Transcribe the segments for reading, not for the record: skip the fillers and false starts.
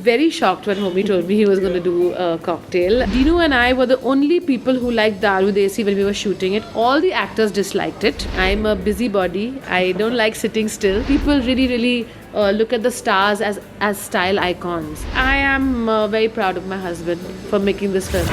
very shocked when Homi told me he was going to do a cocktail. Dinu and I were the only people who liked Daru Desi when we were shooting it. All the actors disliked it. I'm a busybody. I don't like sitting still. People really look at the stars as style icons. I am very proud of my husband for making this film.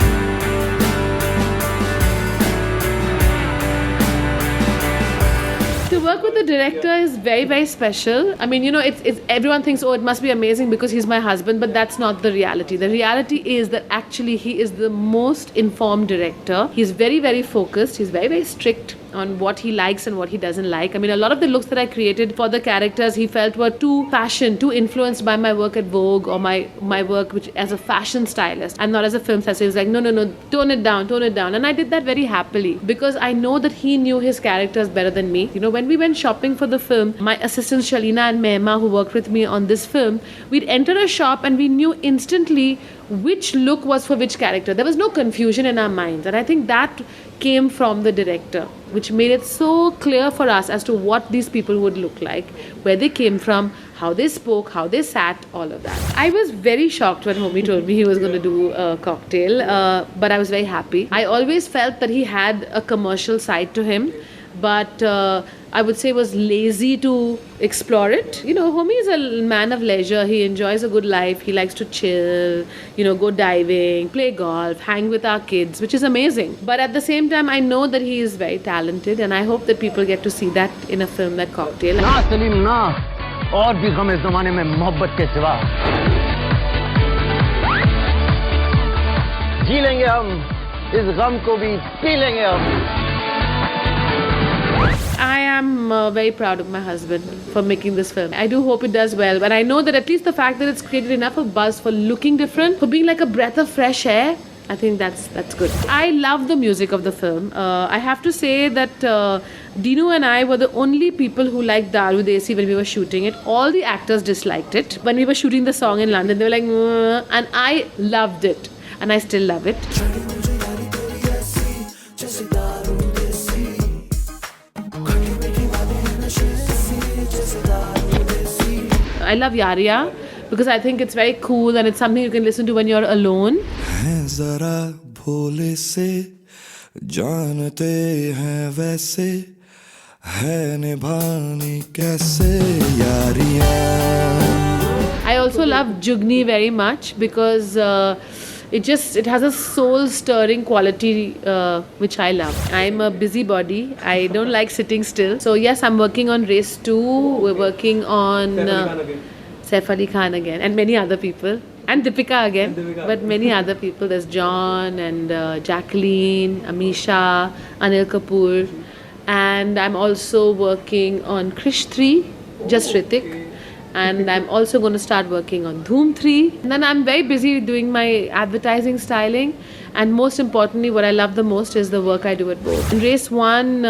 To work with the director is very special. I mean, it's everyone thinks, oh, it must be amazing because he's my husband, but that's not the reality. The reality is that actually he is the most informed director. He's very focused. He's very strict on what he likes and what he doesn't like. I mean, a lot of the looks that I created for the characters he felt were too fashion, too influenced by my work at Vogue or my work which as a fashion stylist and not as a film stylist. So he was like, no, tone it down. And I did that very happily because I know that he knew his characters better than me. When we went shopping for the film, my assistants Shalina and Mehma, who worked with me on this film, we'd enter a shop and we knew instantly which look was for which character. There was no confusion in our minds, and I think that came from the director, which made it so clear for us as to what these people would look like, where they came from, how they spoke, how they sat, all of that. I was very shocked when Homi told me he was going to do a cocktail, but I was very happy. I always felt that he had a commercial side to him, but I would say was lazy to explore it. Homi is a man of leisure. He enjoys a good life. He likes to chill, go diving, play golf, hang with our kids, which is amazing. But at the same time, I know that he is very talented, and I hope that people get to see that in a film like Cocktail. ना सलीम ना, और भी गम इस ज़माने में मोहब्बत के सिवा। जी लेंगे हम, इस गम को भी पी लेंगे हम। I am very proud of my husband for making this film. I do hope it does well, but I know that at least the fact that it's created enough of buzz for looking different, for being like a breath of fresh air, I think that's good. I love the music of the film. I have to say that Dinu and I were the only people who liked Daru Desi when we were shooting it. All the actors disliked it. When we were shooting the song in London, they were like, and I loved it, and I still love it. I love Yariya because I think it's very cool and it's something you can listen to when you're alone. जरा भोले से जानते हैं वैसे है निभानी कैसे Yaariyan. I also love Jugni very much because it has a soul-stirring quality which I love. I'm a busybody. I don't like sitting still. So yes, I'm working on Race 2. We're working on Saif Ali Khan again and many other people. And Deepika again. But many other people. There's John and Jacqueline, Amisha, Anil Kapoor. And I'm also working on Krish 3, just Hrithik. And I'm also going to start working on Dhoom 3. And then I'm very busy doing my advertising styling. And most importantly, what I love the most is the work I do at Vogue. In Race 1,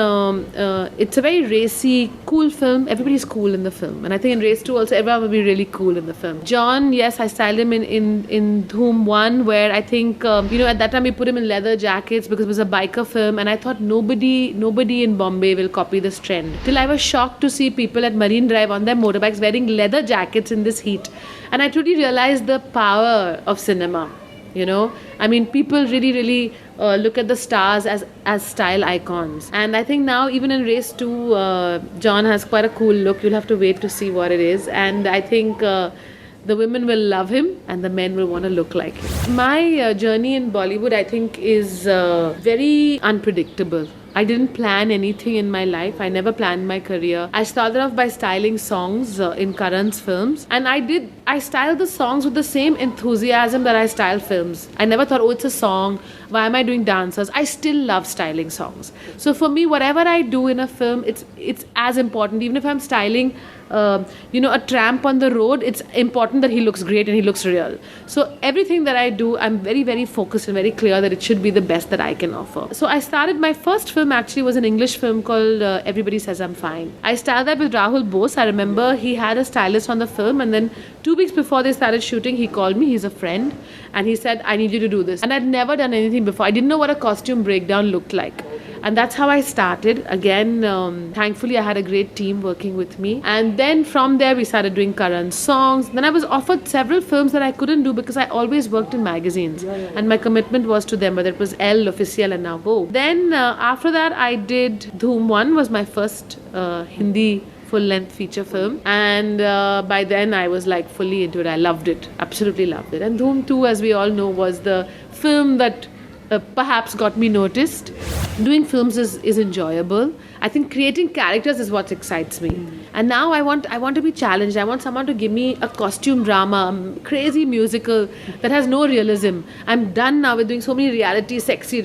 it's a very racy, cool film. Everybody's cool in the film. And I think in Race 2 also, everyone will be really cool in the film. John, yes, I styled him in Dhoom 1, where I think, at that time we put him in leather jackets because it was a biker film. And I thought nobody in Bombay will copy this trend. Till I was shocked to see people at Marine Drive on their motorbikes wearing leather jackets in this heat. And I truly realized the power of cinema. I mean, people really look at the stars as style icons. And I think now, even in Race 2, John has quite a cool look. You'll have to wait to see what it is. And I think the women will love him and the men will want to look like him. My journey in Bollywood, I think, is very unpredictable. I didn't plan anything in my life. I never planned my career. I started off by styling songs in Karan's films. And I styled the songs with the same enthusiasm that I style films. I never thought, oh, it's a song. Why am I doing dancers? I still love styling songs. So for me, whatever I do in a film, it's as important. Even if I'm styling, a tramp on the road, it's important that he looks great and he looks real. So everything that I do, I'm very focused and very clear that it should be the best that I can offer. So I started, my first film actually was an English film called Everybody Says I'm Fine. I styled that with Rahul Bose. I remember he had a stylist on the film, and then 2 weeks before they started shooting, he called me. He's a friend, and he said, I need you to do this. And I'd never done anything before. I didn't know what a costume breakdown looked like. And that's how I started. Again, thankfully, I had a great team working with me. And then from there, we started doing Karan's songs. Then I was offered several films that I couldn't do because I always worked in magazines. And my commitment was to them, whether it was Elle, Official, and now Vogue. Then after that, I did Dhoom 1 was my first Hindi full-length feature film, and by then I was like fully into it. I loved it, absolutely loved it. And Dhoom 2, as we all know, was the film that perhaps got me noticed. Doing films is enjoyable. I think creating characters is what excites me. And now I want to be challenged. I want someone to give me a costume drama, a crazy musical that has no realism. I'm done now with doing so many reality sexy.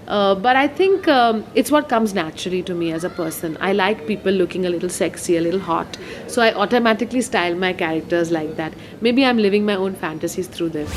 But I think it's what comes naturally to me as a person. I like people looking a little sexy, a little hot. So I automatically style my characters like that. Maybe I'm living my own fantasies through them.